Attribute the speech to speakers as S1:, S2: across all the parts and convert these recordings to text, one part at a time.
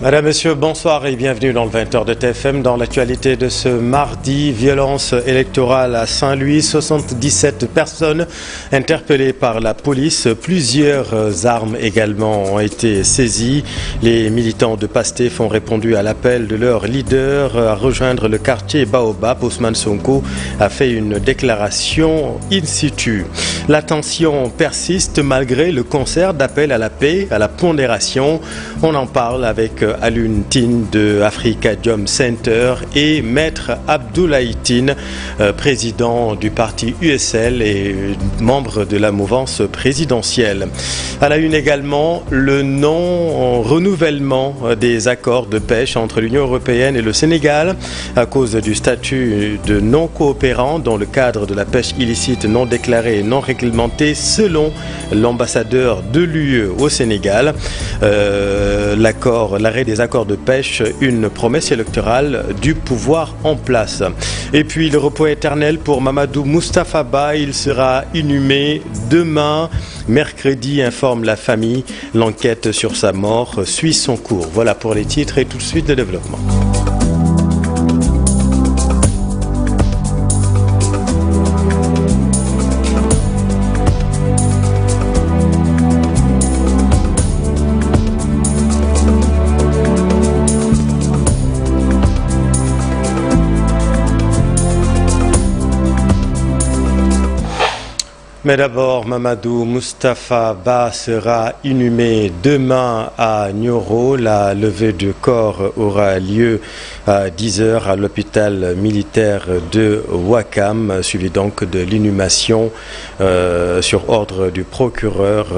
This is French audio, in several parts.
S1: Madame, Monsieur, bonsoir et bienvenue dans le 20h de TFM. Dans l'actualité de ce mardi, violence électorale à Saint-Louis, 77 personnes interpellées par la police. Plusieurs armes également ont été saisies. Les militants de PASTEF ont répondu à l'appel de leur leader à rejoindre le quartier Baobab. Ousmane Sonko a fait une déclaration in situ. La tension persiste malgré le concert d'appel à la paix, à la pondération. On en parle avec Alioune Tine de Afrikadium Center et Maître Abdoulaye Tine, président du parti USL et membre de la mouvance présidentielle. À la une également, le non-renouvellement des accords de pêche entre l'Union européenne et le Sénégal à cause du statut de non-coopérant dans le cadre de la pêche illicite non déclarée et non réglementée selon l'ambassadeur de l'UE au Sénégal. L'arrêt des accords de pêche, une promesse électorale du pouvoir en place. Et puis le repos éternel pour Mamadou Moustapha Ba, il sera inhumé demain, mercredi, informe la famille. L'enquête sur sa mort suit son cours. Voilà pour les titres et tout de suite le développement. Mais d'abord, Mamadou Moustapha Ba sera inhumé demain à Nioro. La levée de corps aura lieu à 10h à l'hôpital militaire de Ouakam, suivi donc de l'inhumation sur ordre du procureur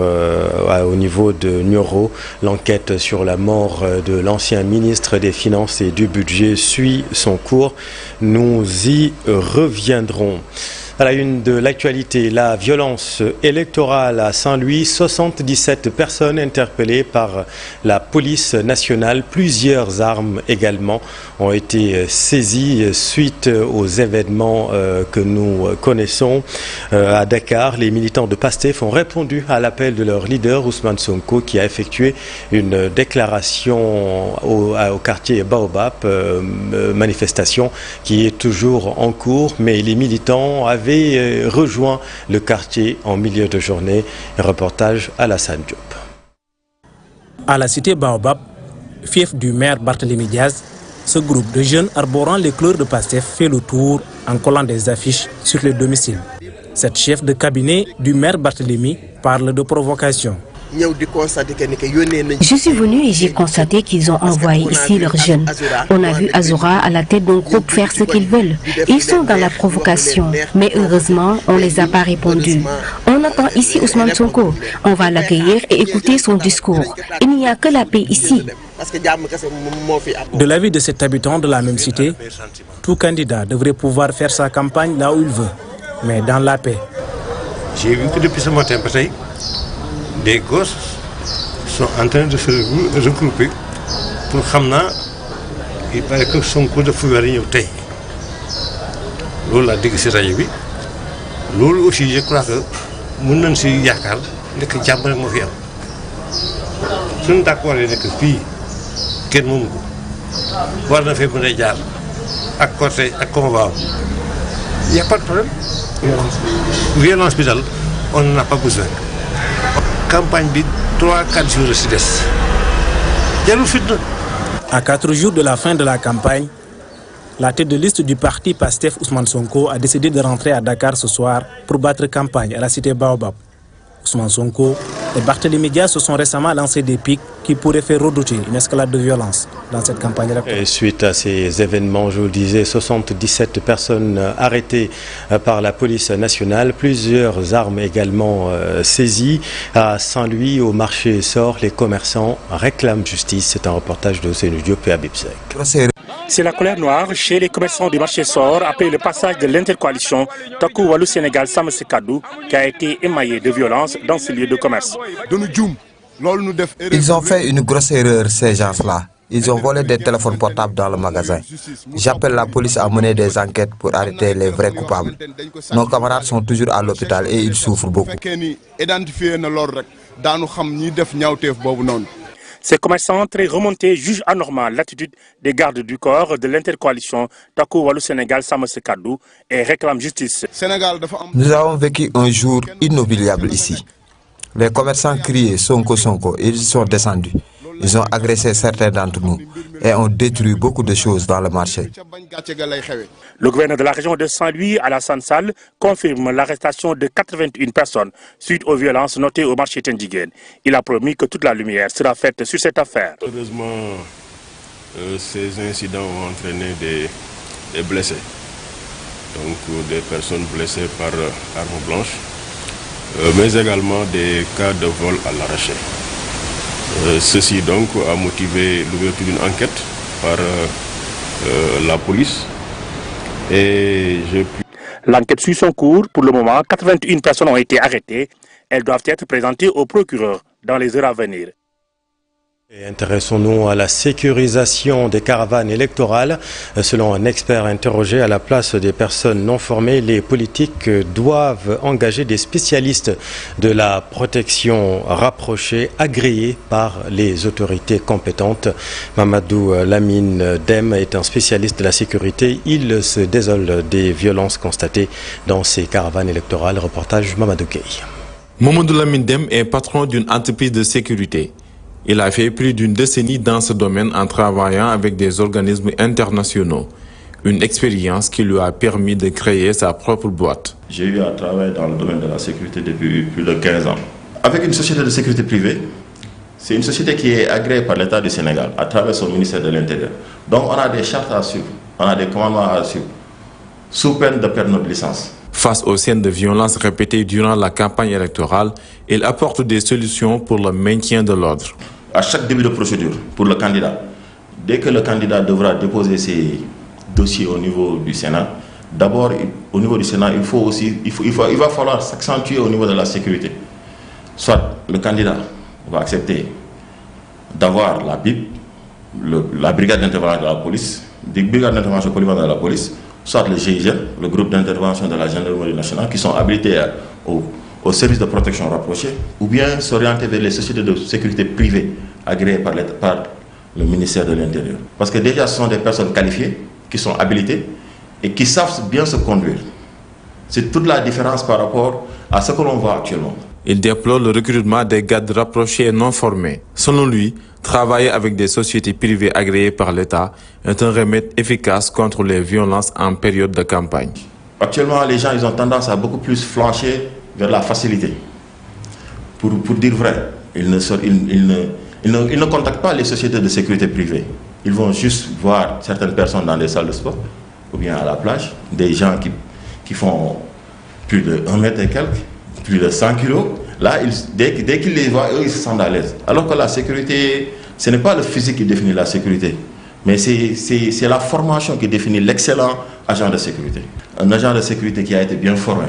S1: au niveau de Nioro. L'enquête sur la mort de l'ancien ministre des Finances et du Budget suit son cours. Nous y reviendrons. À la une de l'actualité, la violence électorale à Saint-Louis, 77 personnes interpellées par la police nationale. Plusieurs armes également ont été saisies suite aux événements que nous connaissons. À Dakar, les militants de PASTEF ont répondu à l'appel de leur leader Ousmane Sonko qui a effectué une déclaration au quartier Baobab, manifestation qui est toujours en cours, mais les militants avaient rejoint le quartier en milieu de journée. Un reportage à Alassane Diop.
S2: À la cité Baobab, fief du maire Barthélémy Diaz, ce groupe de jeunes arborant les couleurs de PASTEF fait le tour en collant des affiches sur les domiciles. Cette chef de cabinet du maire Barthélémy parle de provocation.
S3: Je suis venu et j'ai constaté qu'ils ont envoyé ici leurs jeunes. On a vu Azura à la tête d'un groupe faire ce qu'ils veulent. Ils sont dans la provocation, mais heureusement, on ne les a pas répondu. On attend ici Ousmane Sonko. On va l'accueillir et écouter son discours. Il n'y a que la paix ici.
S2: De l'avis de cet habitant de la même cité, tout candidat devrait pouvoir faire sa campagne là où il veut, mais dans la paix.
S4: J'ai vu que depuis ce matin, des gosses sont en train de se regrouper pour Khamna. Il paraît que son coup de feu est venu. Lola dit que c'est raillevé. Lola aussi, je crois que nous avons si yakal, que jambe mafia. Si nous d'accord avec que fille, qu'elle m'a dit, voir ne fait pas de jar, à côté, à convoi. Il n'y a pas de problème. Violence hospitalière, on n'en a pas besoin. Campagne de 3-4 jours de sud-est.
S2: À 4 jours de la fin de la campagne, la tête de liste du parti PASTEF Ousmane Sonko a décidé de rentrer à Dakar ce soir pour battre campagne à la cité Baobab. Ousmane Sonko et Barthélémy Diaz se sont récemment lancés des pics qui pourraient faire redouter une escalade de violence dans cette campagne électorale.
S1: Suite à ces événements, je vous le disais, 77 personnes arrêtées par la police nationale, plusieurs armes également saisies. À Saint-Louis, au marché Sort, les commerçants réclament justice. C'est un reportage de Ousseynou Diop et Habib Seck.
S5: C'est la colère noire chez les commerçants du marché Sort après le passage de l'intercoalition Taku Walou Sénégal Sam Sekadou qui a été émaillé de violence dans ce lieu de commerce.
S6: Ils ont fait une grosse erreur, ces gens-là. Ils ont volé des téléphones portables dans le magasin. J'appelle la police à mener des enquêtes pour arrêter les vrais coupables. Nos camarades sont toujours à l'hôpital et ils souffrent beaucoup.
S5: Ces commerçants très remontés jugent anormal l'attitude des gardes du corps de l'intercoalition Takku Wallu Sénégal Sàmm Sa Kàddu et réclament justice.
S6: Nous avons vécu un jour inoubliable ici. Les commerçants criaient Sonko Sonko et ils sont descendus. Ils ont agressé certains d'entre nous et ont détruit beaucoup de choses dans le marché.
S5: Le gouverneur de la région de Saint-Louis, Alassane Sall, confirme l'arrestation de 81 personnes suite aux violences notées au marché Tendjiguène. Il a promis que toute la lumière sera faite sur cette affaire.
S7: Heureusement, ces incidents ont entraîné des blessés, donc des personnes blessées par arme blanche, mais également des cas de vol à l'arraché. Ceci donc a motivé l'ouverture d'une enquête par la police.
S5: L'enquête suit son cours. Pour le moment, 81 personnes ont été arrêtées. Elles doivent être présentées au procureur dans les heures à venir.
S1: Et intéressons-nous à la sécurisation des caravanes électorales. Selon un expert interrogé à la place des personnes non formées, les politiques doivent engager des spécialistes de la protection rapprochée, agréés par les autorités compétentes. Mamadou Lamine Dème est un spécialiste de la sécurité. Il se désole des violences constatées dans ces caravanes électorales. Reportage Mamadou Gueye.
S8: Mamadou Lamine Dème est patron d'une entreprise de sécurité. Il a fait plus d'une décennie dans ce domaine en travaillant avec des organismes internationaux. Une expérience qui lui a permis de créer sa propre boîte.
S9: J'ai eu à travailler dans le domaine de la sécurité depuis plus de 15 ans. Avec une société de sécurité privée, c'est une société qui est agréée par l'État du Sénégal à travers son ministère de l'Intérieur. Donc on a des chartes à suivre, on a des commandements à suivre, sous peine de perdre notre licence.
S8: Face aux scènes de violence répétées durant la campagne électorale, il apporte des solutions pour le maintien de l'ordre.
S9: À chaque début de procédure, pour le candidat, dès que le candidat devra déposer ses dossiers au niveau du Sénat, d'abord au niveau du Sénat, il va falloir s'accentuer au niveau de la sécurité. Soit le candidat va accepter d'avoir la BIP, la brigade d'intervention de la police, des brigades d'intervention polyvalente de la police, soit le GIGN, le groupe d'intervention de la gendarmerie nationale, qui sont habilités au service de protection rapproché, ou bien s'orienter vers les sociétés de sécurité privées agréées par le ministère de l'Intérieur. Parce que déjà, ce sont des personnes qualifiées, qui sont habilitées et qui savent bien se conduire. C'est toute la différence par rapport à ce que l'on voit actuellement.
S8: Il déplore le recrutement des gardes rapprochés et non formés. Selon lui, travailler avec des sociétés privées agréées par l'État est un remède efficace contre les violences en période de campagne.
S9: Actuellement, les gens ils ont tendance à beaucoup plus flancher vers la facilité. Pour dire vrai, ils ne contactent pas les sociétés de sécurité privées. Ils vont juste voir certaines personnes dans des salles de sport ou bien à la plage, des gens qui font plus de 1 mètre et quelques, plus de 100 kilos. Là, dès qu'ils les voient, eux, ils se sentent à l'aise. Alors que la sécurité, ce n'est pas le physique qui définit la sécurité, mais c'est la formation qui définit l'excellent agent de sécurité. Un agent de sécurité qui a été bien formé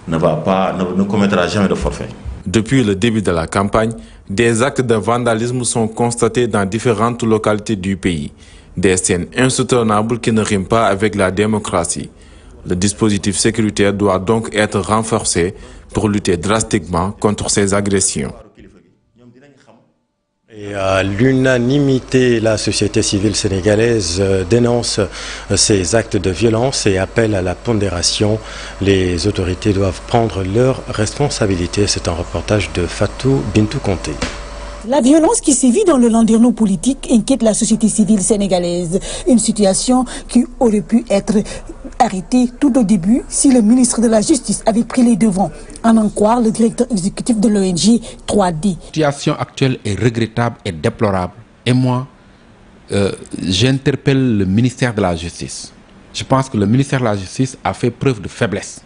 S9: ne commettra jamais de forfait.
S8: Depuis le début de la campagne, des actes de vandalisme sont constatés dans différentes localités du pays. Des scènes insoutenables qui ne riment pas avec la démocratie. Le dispositif sécuritaire doit donc être renforcé pour lutter drastiquement contre ces agressions.
S1: Et à l'unanimité, la société civile sénégalaise dénonce ces actes de violence et appelle à la pondération. Les autorités doivent prendre leurs responsabilités. C'est un reportage de Fatou Bintou Conté.
S10: La violence qui sévit dans le landerneau politique inquiète la société civile sénégalaise. Une situation qui aurait pu être arrêtée tout au début si le ministre de la Justice avait pris les devants. En croire le directeur exécutif de l'ONG 3D.
S11: La situation actuelle est regrettable et déplorable. Et moi, j'interpelle le ministère de la Justice. Je pense que le ministère de la Justice a fait preuve de faiblesse.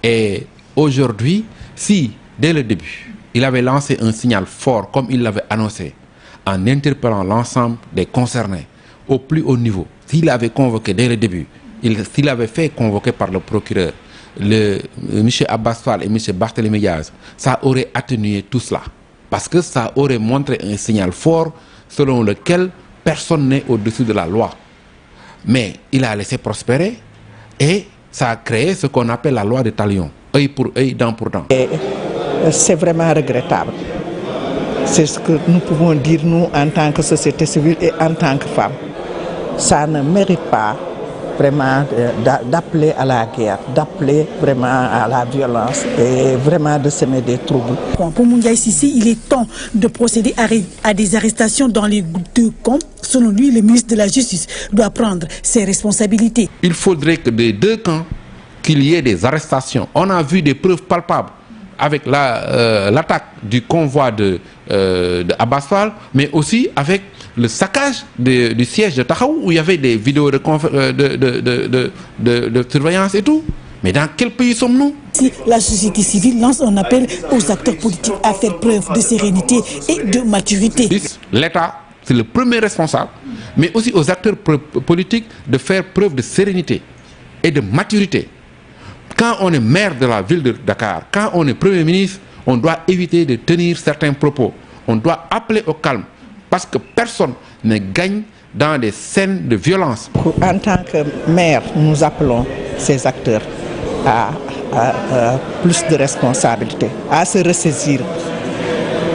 S11: Et aujourd'hui, si, dès le début, il avait lancé un signal fort, comme il l'avait annoncé, en interpellant l'ensemble des concernés au plus haut niveau. S'il avait convoqué dès le début, s'il avait fait convoquer par le procureur M. Abbas Fall et M. Barthélémy Diaz, ça aurait atténué tout cela. Parce que ça aurait montré un signal fort selon lequel personne n'est au-dessus de la loi. Mais il a laissé prospérer et ça a créé ce qu'on appelle la loi des talions. Œil pour œil, dent pour dent.
S12: C'est vraiment regrettable. C'est ce que nous pouvons dire, nous, en tant que société civile et en tant que femmes. Ça ne mérite pas vraiment d'appeler à la guerre, d'appeler vraiment à la violence et vraiment de semer des troubles.
S10: Pour Moundiaï Cissé, il est temps de procéder à des arrestations dans les deux camps. Selon lui, le ministre de la Justice doit prendre ses responsabilités.
S11: Il faudrait que des deux camps, qu'il y ait des arrestations. On a vu des preuves palpables avec l'attaque du convoi de Abbas Fall, mais aussi avec le saccage du siège de Tahaou, où il y avait des vidéos de surveillance et tout. Mais dans quel pays sommes-nous?
S10: Si la société civile lance un appel aux acteurs politiques à faire preuve de sérénité et de maturité.
S11: L'État, c'est le premier responsable, mais aussi aux acteurs politiques de faire preuve de sérénité et de maturité. Quand on est maire de la ville de Dakar, quand on est Premier ministre, on doit éviter de tenir certains propos. On doit appeler au calme, parce que personne ne gagne dans des scènes de violence.
S12: En tant que maire, nous appelons ces acteurs à plus de responsabilité, à se ressaisir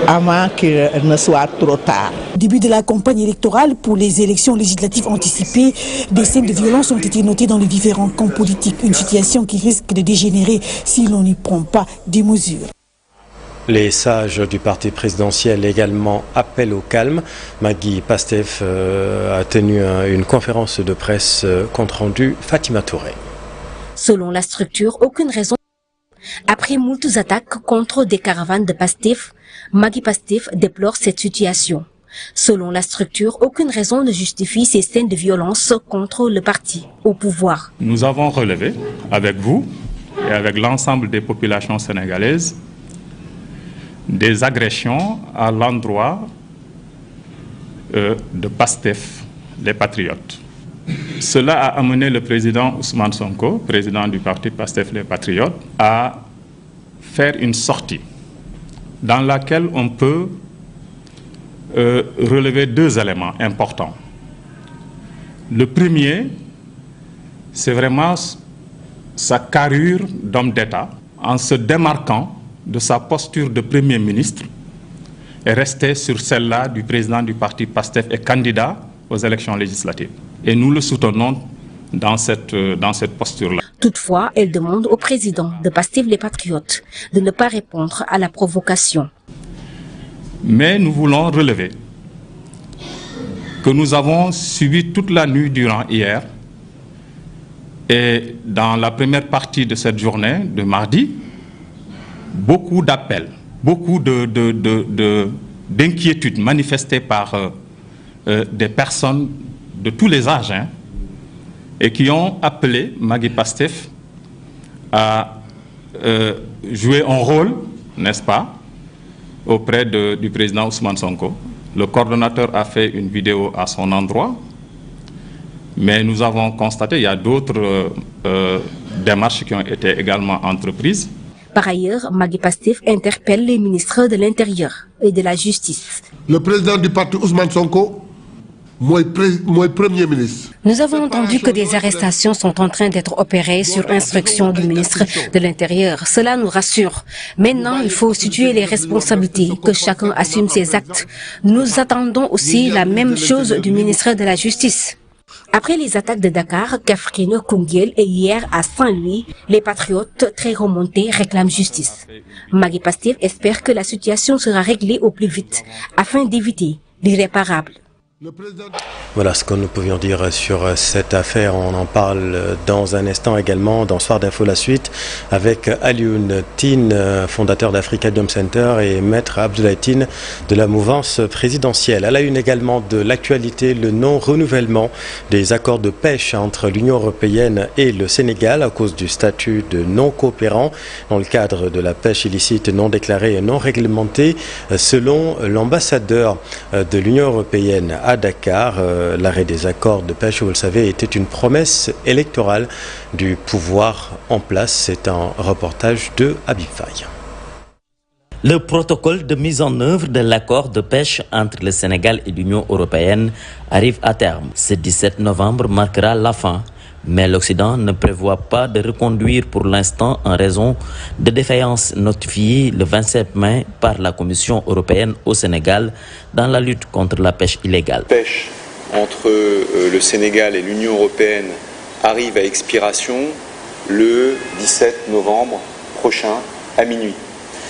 S12: avant qu'il ne soit trop tard.
S10: Au début de la campagne électorale pour les élections législatives anticipées, des scènes de violence ont été notées dans les différents camps politiques. Une situation qui risque de dégénérer si l'on n'y prend pas des mesures.
S1: Les sages du parti présidentiel également appellent au calme. Magui Pastef a tenu une conférence de presse compte rendu Fatima Touré.
S3: Selon la structure, aucune raison. Après moultes attaques contre des caravanes de Pastef, Magui Pastef déplore cette situation. Selon la structure, aucune raison ne justifie ces scènes de violence contre le parti au pouvoir.
S13: Nous avons relevé avec vous et avec l'ensemble des populations sénégalaises des agressions à l'endroit de Pastef, les patriotes. Cela a amené le président Ousmane Sonko, président du parti Pastef les Patriotes, à faire une sortie dans laquelle on peut relever deux éléments importants. Le premier, c'est vraiment sa carrure d'homme d'État en se démarquant de sa posture de Premier ministre et rester sur celle-là du président du parti Pastef et candidat aux élections législatives. Et nous le soutenons dans cette posture-là.
S3: Toutefois, elle demande au président de Pastef les Patriotes de ne pas répondre à la provocation.
S13: Mais nous voulons relever que nous avons subi toute la nuit durant hier et dans la première partie de cette journée, de mardi, beaucoup d'appels, beaucoup d'inquiétudes manifestées par des personnes de tous les âges et qui ont appelé Magui Pastef à jouer un rôle, n'est-ce pas, auprès du président Ousmane Sonko. Le coordonnateur a fait une vidéo à son endroit, mais nous avons constaté qu'il y a d'autres démarches qui ont été également entreprises.
S3: Par ailleurs, Magui Pastef interpelle les ministres de l'Intérieur et de la Justice.
S14: Le président du parti Ousmane Sonko, moi Premier ministre.
S3: Nous avons entendu que des arrestations sont en train d'être opérées sur instruction du ministre de l'Intérieur. Cela nous rassure. Maintenant, il faut situer les responsabilités, que chacun assume ses actes. Nous attendons aussi la même chose du ministre de la Justice. Après les attaques de Dakar, Kaffrine, Koungheul et hier à Saint-Louis, les patriotes très remontés réclament justice. Magui Pastef espère que la situation sera réglée au plus vite afin d'éviter l'irréparable.
S1: Voilà ce que nous pouvions dire sur cette affaire. On en parle dans un instant également dans Soir d'Info la suite avec Alioune Tine, fondateur d'Africadium Center, et Maître Abdoulaye Tine de la mouvance présidentielle. À la une également de l'actualité, le non-renouvellement des accords de pêche entre l'Union européenne et le Sénégal à cause du statut de non-coopérant dans le cadre de la pêche illicite non déclarée et non réglementée. Selon l'ambassadeur de l'Union européenne à Dakar, l'arrêt des accords de pêche, vous le savez, était une promesse électorale du pouvoir en place. C'est un reportage de Habib Faye.
S15: Le protocole de mise en œuvre de l'accord de pêche entre le Sénégal et l'Union européenne arrive à terme. Ce 17 novembre marquera la fin
S16: Mais l'Occident ne prévoit pas de reconduire pour l'instant en raison de défaillances notifiées le 27 mai par la Commission européenne au Sénégal dans la lutte contre la pêche illégale.
S17: La pêche entre le Sénégal et l'Union européenne arrive à expiration le 17 novembre prochain à minuit.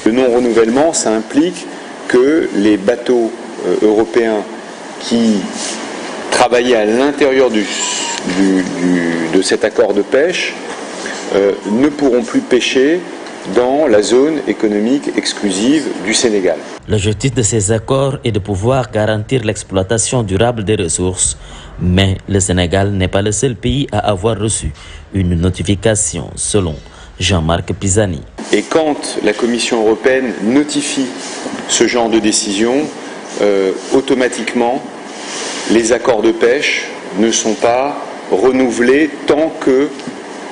S17: Le non-renouvellement, ça implique que les bateaux européens qui travaillaient à l'intérieur de cet accord de pêche ne pourront plus pêcher dans la zone économique exclusive du Sénégal.
S16: L'objectif de ces accords est de pouvoir garantir l'exploitation durable des ressources, mais le Sénégal n'est pas le seul pays à avoir reçu une notification, selon Jean-Marc Pisani.
S17: Et quand la Commission européenne notifie ce genre de décision, automatiquement, les accords de pêche ne sont pas renouvelés tant que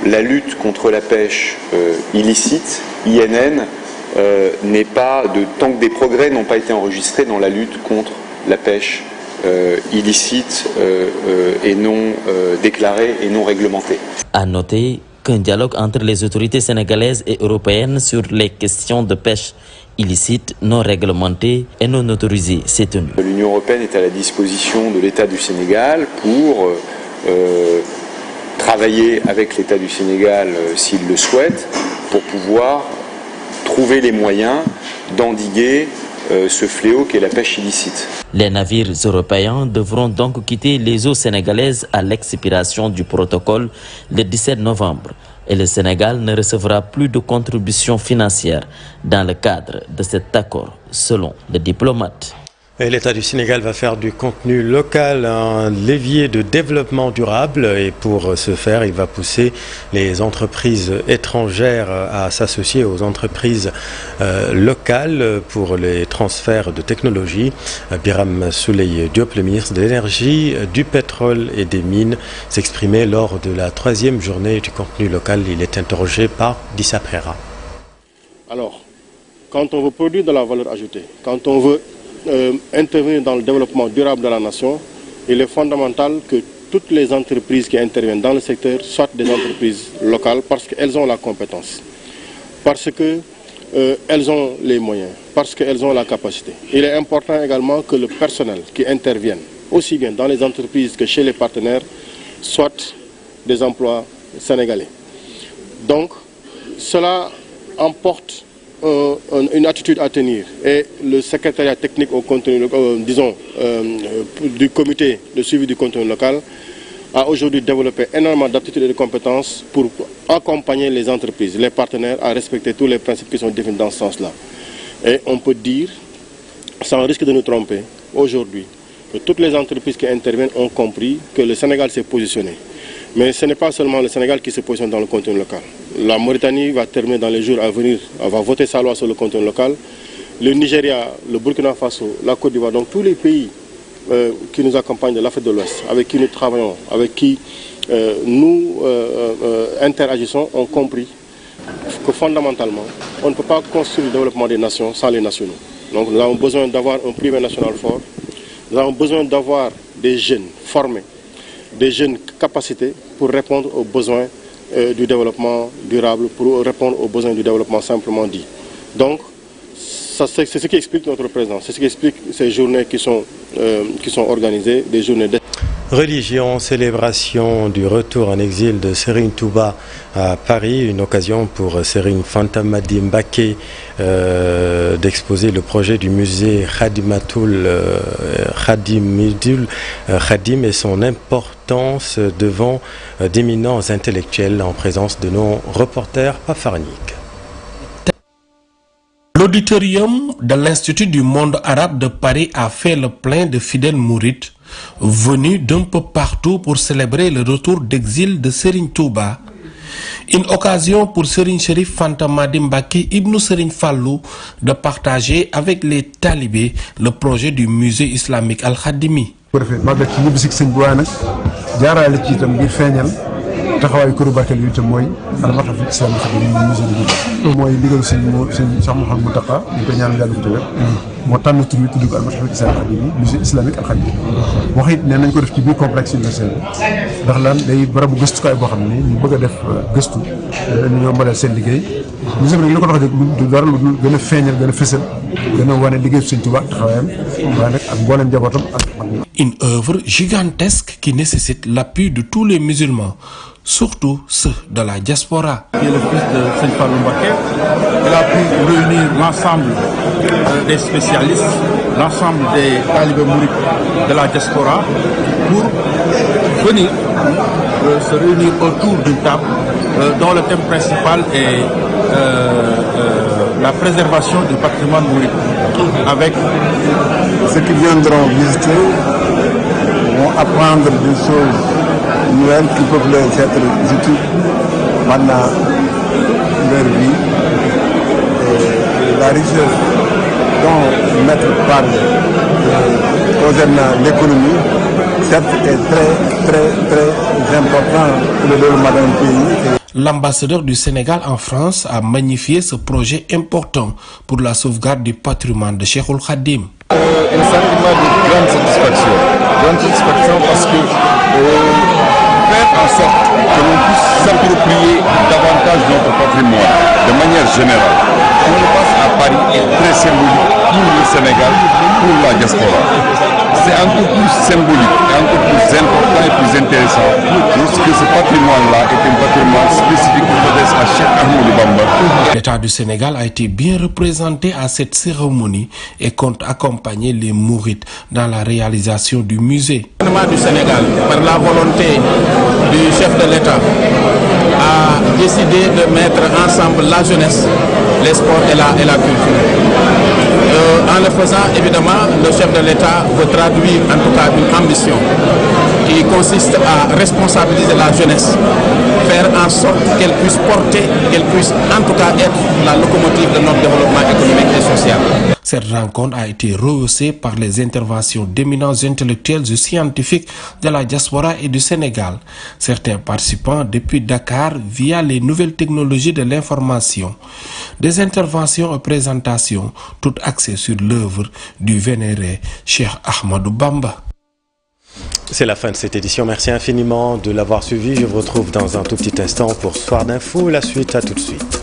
S17: la lutte contre la pêche illicite, INN, tant que des progrès n'ont pas été enregistrés dans la lutte contre la pêche illicite et non déclarée et non réglementée.
S16: À noter qu'un dialogue entre les autorités sénégalaises et européennes sur les questions de pêche illicite, non réglementée et non autorisée s'est tenu.
S17: L'Union européenne est à la disposition de l'État du Sénégal pour travailler avec l'État du Sénégal s'il le souhaite, pour pouvoir trouver les moyens d'endiguer ce fléau qu'est la pêche illicite.
S16: Les navires européens devront donc quitter les eaux sénégalaises à l'expiration du protocole le 17 novembre et le Sénégal ne recevra plus de contributions financières dans le cadre de cet accord, selon le diplomate.
S1: Et l'État du Sénégal va faire du contenu local un levier de développement durable et pour ce faire, il va pousser les entreprises étrangères à s'associer aux entreprises locales pour les transferts de technologies. Birame Souleye Diop, le ministre de l'Énergie, du Pétrole et des Mines, s'exprimait lors de la 3e journée du contenu local. Il est interrogé par Dissa Prera.
S18: Alors, quand on veut produire de la valeur ajoutée, quand on veut intervenir dans le développement durable de la nation, il est fondamental que toutes les entreprises qui interviennent dans le secteur soient des entreprises locales parce qu'elles ont la compétence, parce qu'elles ont les moyens, parce qu'elles ont la capacité. Il est important également que le personnel qui intervienne, aussi bien dans les entreprises que chez les partenaires, soit des emplois sénégalais. Donc, cela emporte une attitude à tenir et le secrétariat technique au contenu, du comité de suivi du contenu local a aujourd'hui développé énormément d'aptitudes et de compétences pour accompagner les entreprises, les partenaires à respecter tous les principes qui sont définis dans ce sens-là. Et on peut dire, sans risque de nous tromper, aujourd'hui, que toutes les entreprises qui interviennent ont compris que le Sénégal s'est positionné. Mais ce n'est pas seulement le Sénégal qui se positionne dans le contenu local. La Mauritanie va terminer dans les jours à venir, elle va voter sa loi sur le contenu local. Le Nigeria, le Burkina Faso, la Côte d'Ivoire, donc tous les pays qui nous accompagnent de l'Afrique de l'Ouest, avec qui nous travaillons, avec qui nous interagissons, ont compris que fondamentalement, on ne peut pas construire le développement des nations sans les nationaux. Donc nous avons besoin d'avoir un privé national fort, nous avons besoin d'avoir des jeunes formés, des jeunes capacités pour répondre aux besoins du développement durable, pour répondre aux besoins du développement simplement dit. Donc, c'est ce qui explique notre présence, c'est ce qui explique ces journées qui sont organisées, des journées de...
S1: Religion, célébration du retour en exil de Serigne Touba à Paris, une occasion pour Serigne Fanta Madi Mbacké d'exposer le projet du musée Khadim et son importance devant d'éminents intellectuels en présence de nos reporters pafarniques.
S19: L'auditorium de l'Institut du monde arabe de Paris a fait le plein de fidèles mourides venus d'un peu partout pour célébrer le retour d'exil de Serigne Touba. Une occasion pour Serigne Chérif Fanta Madi Mbacké Ibn Serigne Fallou de partager avec les talibés le projet du musée islamique Al Khadimi.
S20: taxawaayu këru barkeel yi itam mooy almataf islamique bi musée de Gouda mooy ndigalu sëñ Cheikh Mouhamadou Mountakha ñu koy ñaan yàlla ko tëwër moo tànn tur bi tudd ko almataf islamique bi musée islamique al Khadim wax it ne nañ ko def ci biir complexe universel bi ndax lan day barabu gëstukaay boo xam ne ñu bëgg a def gëstu ñoo mbaleel seen liggéey musée bi nag li ko tax du dara lu dul gën a feeñal gën a fësal gën a wane liggéey sëñ Tuubaa taxawaayam waaye nag ak mbooleem njabootam ak
S19: une œuvre gigantesque qui nécessite l'appui de tous les musulmans, surtout ceux de la diaspora.
S21: Qui est le fils de Seigne Fallou Mbacké, il a pu réunir l'ensemble des spécialistes, l'ensemble des talibés mourides de la diaspora pour venir se réunir autour d'une table dont le thème principal est la préservation du patrimoine mouride. Avec
S22: ceux qui viendront visiter vont apprendre des choses nouvelles qui peuvent leur être utiles pendant leur vie. Et la richesse dont le maître parle concernant l'économie, certes, est très important pour le développement d'un pays.
S19: L'ambassadeur du Sénégal en France a magnifié ce projet important pour la sauvegarde du patrimoine de Cheikhoul Khadim.
S23: Un sentiment de grande satisfaction parce que faire en sorte que l'on puisse s'approprier davantage notre patrimoine de manière générale. On le passe à Paris est très symbolique pour le Sénégal, pour la diaspora. C'est encore plus symbolique, encore plus important et plus intéressant lorsque ce patrimoine-là est un patrimoine spécifique qui s'adresse à Cheikh Ahmadou Bamba.
S19: L'État du Sénégal a été bien représenté à cette cérémonie et compte accompagner les mourides dans la réalisation du musée.
S21: Le gouvernement du Sénégal, par la volonté du chef de l'État, a décidé de mettre ensemble la jeunesse, les sports et la culture. En le faisant, évidemment, le chef de l'État veut traduire en tout cas une ambition qui consiste à responsabiliser la jeunesse, faire en sorte qu'elle puisse porter, qu'elle puisse en tout cas être la locomotive de notre développement économique et social.
S19: Cette rencontre a été rehaussée par les interventions d'éminents intellectuels et scientifiques de la diaspora et du Sénégal. Certains participants depuis Dakar via les nouvelles technologies de l'information. Des interventions et présentations, toutes axées sur l'œuvre du vénéré Cheikh Ahmadou Bamba.
S1: C'est la fin de cette édition. Merci infiniment de l'avoir suivi. Je vous retrouve dans un tout petit instant pour Soir d'info. La suite, à tout de suite.